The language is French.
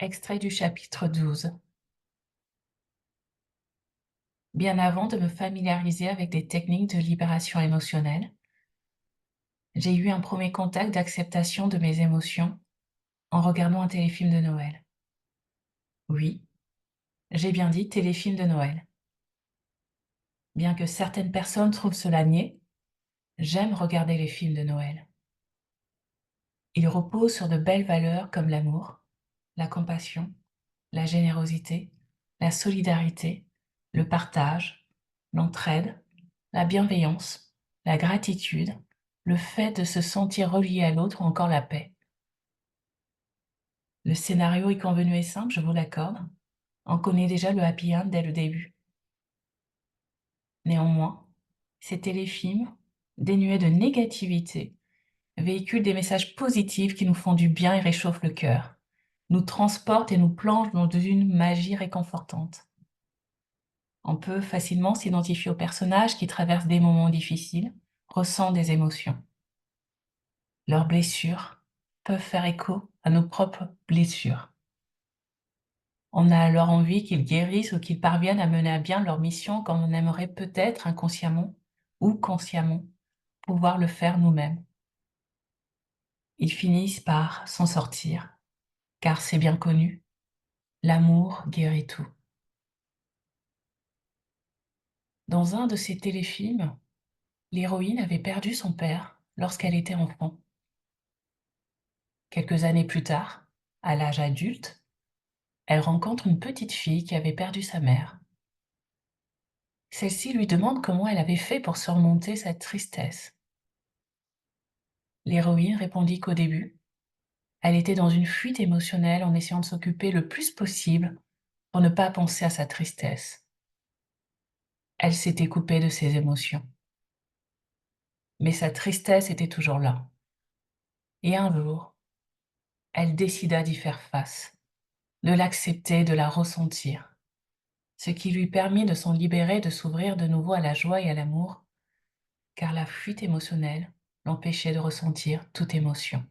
Extrait du chapitre 12. Bien avant de me familiariser avec des techniques de libération émotionnelle, j'ai eu un premier contact d'acceptation de mes émotions en regardant un téléfilm de Noël. Oui, j'ai bien dit téléfilm de Noël. Bien que certaines personnes trouvent cela niais, j'aime regarder les films de Noël. Ils reposent sur de belles valeurs comme l'amour, la compassion, la générosité, la solidarité, le partage, l'entraide, la bienveillance, la gratitude, le fait de se sentir relié à l'autre ou encore la paix. Le scénario est convenu et simple, je vous l'accorde. On connaît déjà le happy end dès le début. Néanmoins, ces téléfilms, dénués de négativité, véhiculent des messages positifs qui nous font du bien et réchauffent le cœur, nous transportent et nous plongent dans une magie réconfortante. On peut facilement s'identifier aux personnages qui traversent des moments difficiles, ressentent des émotions. Leurs blessures peuvent faire écho à nos propres blessures. On a alors envie qu'ils guérissent ou qu'ils parviennent à mener à bien leur mission comme on aimerait peut-être inconsciemment ou consciemment pouvoir le faire nous-mêmes. Ils finissent par s'en sortir, car c'est bien connu, l'amour guérit tout. Dans un de ces téléfilms, l'héroïne avait perdu son père lorsqu'elle était enfant. Quelques années plus tard, à l'âge adulte, elle rencontre une petite fille qui avait perdu sa mère. Celle-ci lui demande comment elle avait fait pour surmonter cette tristesse. L'héroïne répondit qu'au début, elle était dans une fuite émotionnelle en essayant de s'occuper le plus possible pour ne pas penser à sa tristesse. Elle s'était coupée de ses émotions. Mais sa tristesse était toujours là. Et un jour, elle décida d'y faire face, de l'accepter, de la ressentir, ce qui lui permit de s'en libérer, de s'ouvrir de nouveau à la joie et à l'amour, car la fuite émotionnelle l'empêchait de ressentir toute émotion.